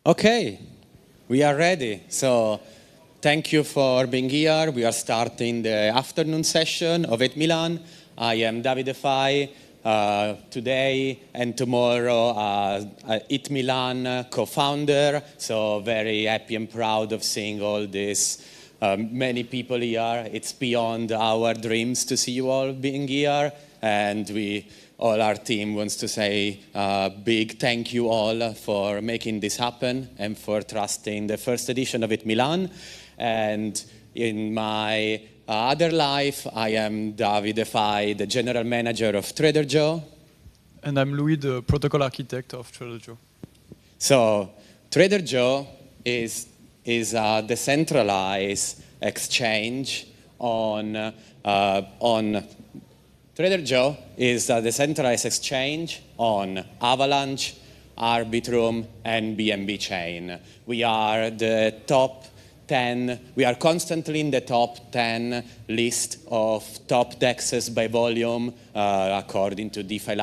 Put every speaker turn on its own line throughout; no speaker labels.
Okay, we are ready. So thank you for being here. We are starting the afternoon session of ETHMilan. I am DavideFi. Today and tomorrow, ETHMilan co-founder. So very happy and proud of seeing all these many people here. It's beyond our dreams to see you all being here. And all our team wants to say a big thank you all for making this happen and for trusting the first edition of ETHMilan. And in my other life, I am DavideFi, the general manager of Trader Joe.
And I'm Louis, the protocol architect of Trader Joe.
So Trader Joe is a decentralized exchange Trader Joe is a decentralized exchange on Avalanche, Arbitrum, and BNB chain. We are the top 10, we are constantly in the top 10 list of top dexes by volume, according to DeFi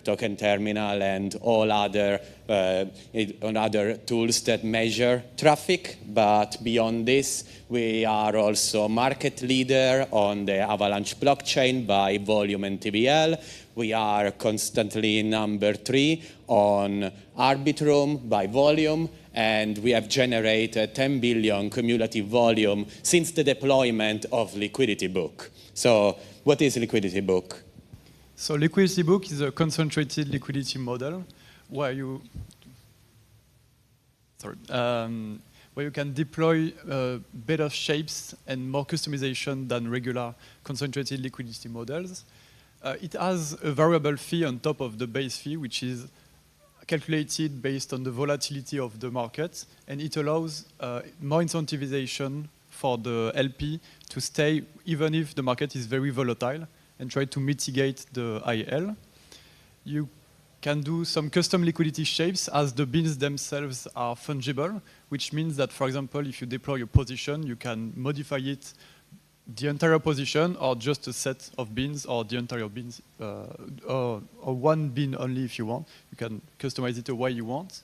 Token Terminal, and all other tools that measure traffic. But beyond this, we are also market leader on the Avalanche blockchain by volume and TVL. We are constantly number 3 on Arbitrum by volume, and we have generated 10 billion cumulative volume since the deployment of Liquidity Book. So what is Liquidity Book?
So Liquidity Book is a concentrated liquidity model where you can deploy better shapes and more customization than regular concentrated liquidity models. It has a variable fee on top of the base fee, which is calculated based on the volatility of the market, and it allows more incentivization for the LP to stay even if the market is very volatile, and try to mitigate the IL. You can do some custom liquidity shapes as the beans themselves are fungible, which means that, for example, if you deploy a position, you can modify it, the entire position, or just a set of beans, or the entire beans, or one bean only if you want. You can customize it the way you want.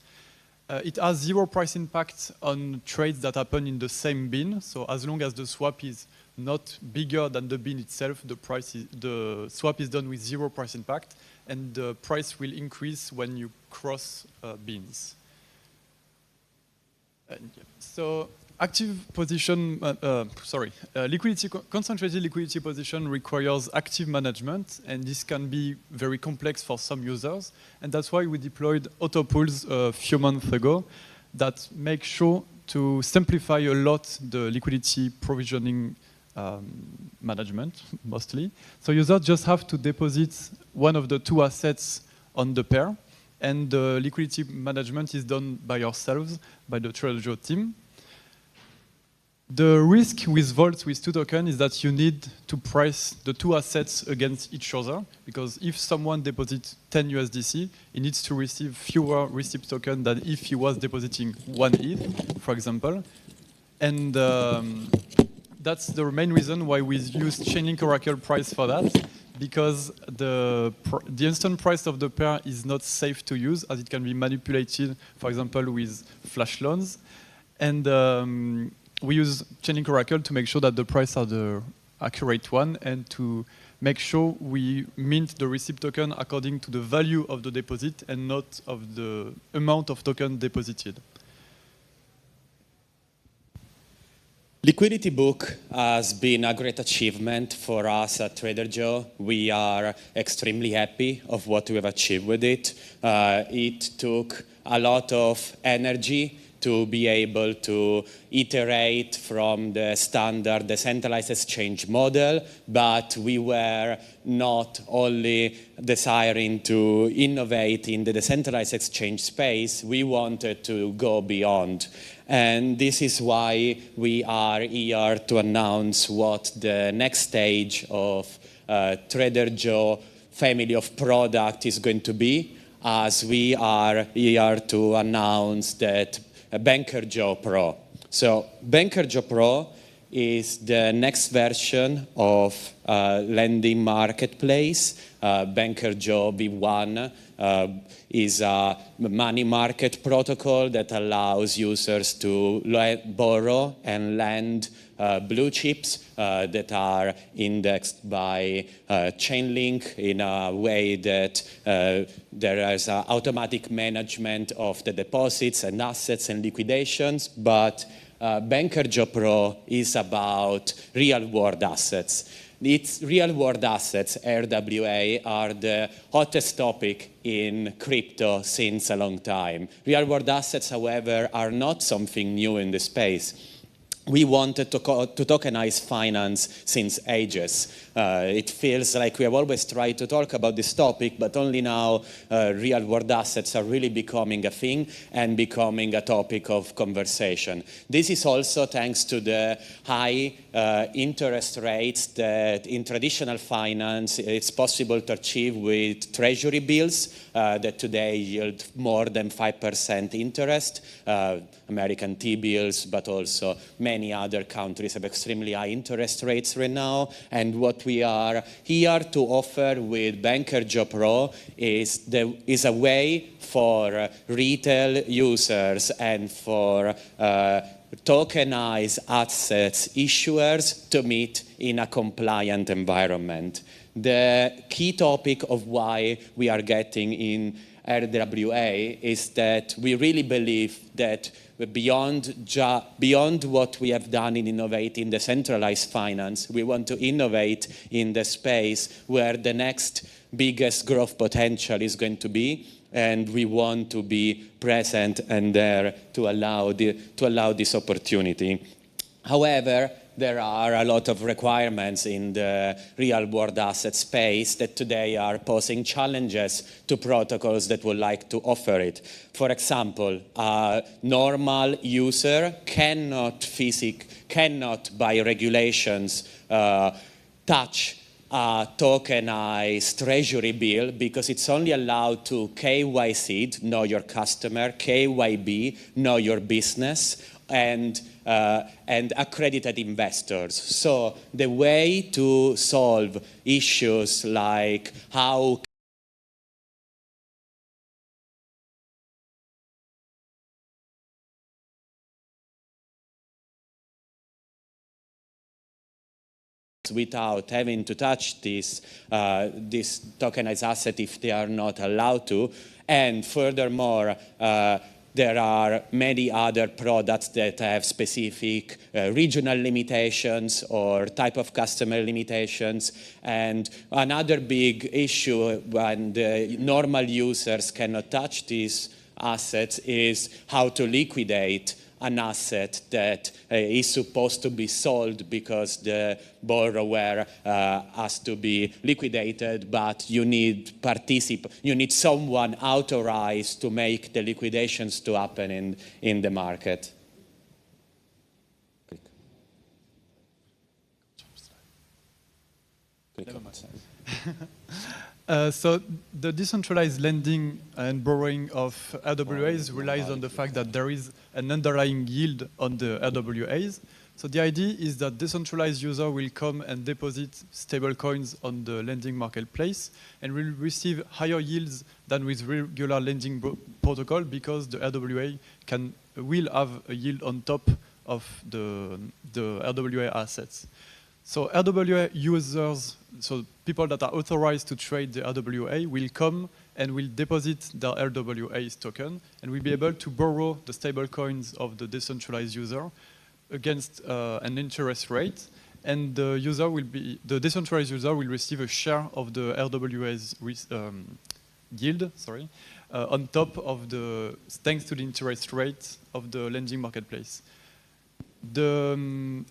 It has zero price impact on trades that happen in the same bean. So as long as the swap is not bigger than the bean itself, the swap is done with zero price impact, and the price will increase when you cross beans. So active position, concentrated liquidity position requires active management, and this can be very complex for some users. And that's why we deployed auto pools a few months ago that make sure to simplify a lot the liquidity provisioning management, mostly. So users just have to deposit one of the two assets on the pair, and the liquidity management is done by yourselves, by the Trader Joe team. The risk with vaults with 2 tokens is that you need to price the two assets against each other, because if someone deposits 10 USDC, he needs to receive fewer receipt tokens than if he was depositing 1 ETH, for example. And that's the main reason why we use Chainlink Oracle price for that, because the instant price of the pair is not safe to use, as it can be manipulated, for example, with flash loans. And we use Chainlink Oracle to make sure that the prices are the accurate one, and to make sure we mint the receipt token according to the value of the deposit and not of the amount of token deposited.
Liquidity Book has been a great achievement for us at Trader Joe. We are extremely happy of what we have achieved with it. It took a lot of energy to be able to iterate from the standard decentralized exchange model, but we were not only desiring to innovate in the decentralized exchange space, we wanted to go beyond. And this is why we are here to announce what the next stage of Trader Joe family of product is going to be, as we are here to announce that Banker Joe Pro. So Banker Joe Pro is the next version of lending marketplace. Banker Joe V1 is a money market protocol that allows users to borrow and lend blue chips that are indexed by Chainlink in a way that there is automatic management of the deposits and assets and liquidations, but Banker Joe Pro is about real-world assets. Its real-world assets, RWA, are the hottest topic in crypto since a long time. Real-world assets, however, are not something new in the space. We wanted to tokenize finance since ages. It feels like we have always tried to talk about this topic, but only now real-world assets are really becoming a thing and becoming a topic of conversation. This is also thanks to the high interest rates that in traditional finance it's possible to achieve with treasury bills that today yield more than 5% interest. American T-bills, but also many other countries have extremely high interest rates right now. And what we are here to offer with Banker Joe Pro is a way for retail users and for tokenized assets issuers to meet in a compliant environment. The key topic of why we are getting in RWA is that we really believe that beyond what we have done in innovating decentralized finance, we want to innovate in the space where the next biggest growth potential is going to be, and we want to be present and there to allow this opportunity. However, there are a lot of requirements in the real-world asset space that today are posing challenges to protocols that would like to offer it. For example, a normal user cannot by regulations touch a tokenized treasury bill because it's only allowed to KYC, know your customer, KYB, know your business, and accredited investors. So the way to solve issues like how without having to touch this tokenized asset if they are not allowed to. And furthermore, there are many other products that have specific regional limitations or type of customer limitations. And another big issue when the normal users cannot touch these assets is how to liquidate an asset that is supposed to be sold because the borrower has to be liquidated, but you need someone authorized to make the liquidations to happen in the market.
So the decentralized lending and borrowing of RWAs relies on the fact that there is an underlying yield on the RWAs. So the idea is that decentralized user will come and deposit stable coins on the lending marketplace and will receive higher yields than with regular lending protocol because the RWA will have a yield on top of the RWA assets. So RWA users, so people that are authorized to trade the RWA will come and will deposit their RWA's token and will be able to borrow the stable coins of the decentralized user against an interest rate, and the decentralized user will receive a share of the RWA's yield, on top of thanks to the interest rate of the lending marketplace. The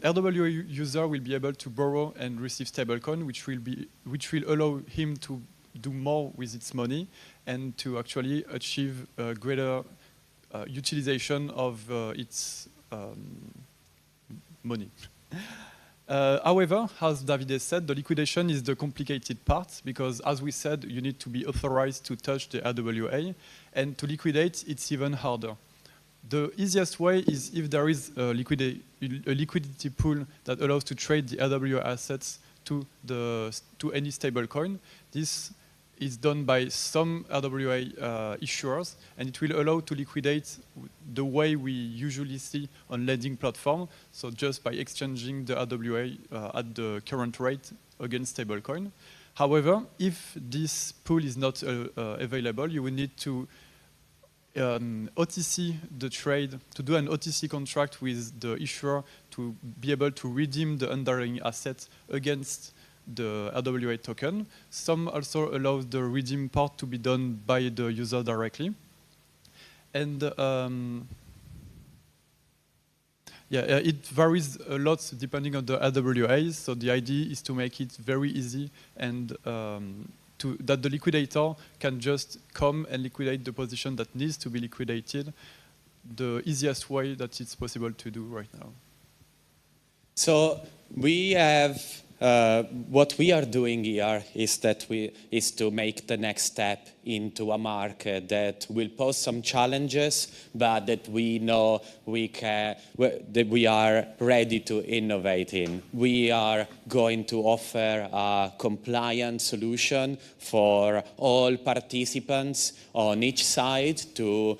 RWA user will be able to borrow and receive stablecoin, which will allow him to do more with its money and to actually achieve greater utilization of its money. However, as Davide said, the liquidation is the complicated part because, as we said, you need to be authorized to touch the RWA, and to liquidate, it's even harder. The easiest way is if there is a liquidity pool that allows to trade the RWA assets to any stablecoin. This is done by some RWA issuers, and it will allow to liquidate the way we usually see on lending platform, so just by exchanging the RWA at the current rate against stablecoin. However, if this pool is not available, you will need to OTC the trade, to do an OTC contract with the issuer to be able to redeem the underlying asset against the RWA token. Some also allow the redeem part to be done by the user directly. And it varies a lot depending on the RWAs. So the idea is to make it very easy and that the liquidator can just come and liquidate the position that needs to be liquidated the easiest way that it's possible to do right now.
So we have, what we are doing here is to make the next step into a market that will pose some challenges, but that we know that we are ready to innovate in. We are going to offer a compliant solution for all participants on each side to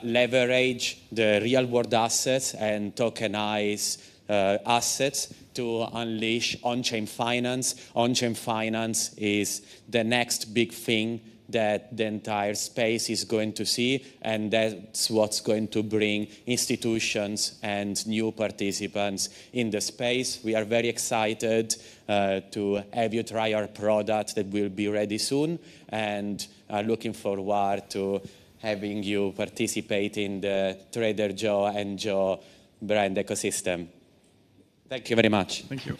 leverage the real-world assets and tokenize assets to unleash on-chain finance. On-chain finance is the next big thing that the entire space is going to see, and that's what's going to bring institutions and new participants in the space. We are very excited to have you try our product that will be ready soon, and are looking forward to having you participate in the Trader Joe and Joe brand ecosystem. Thank you very much.
Thank you.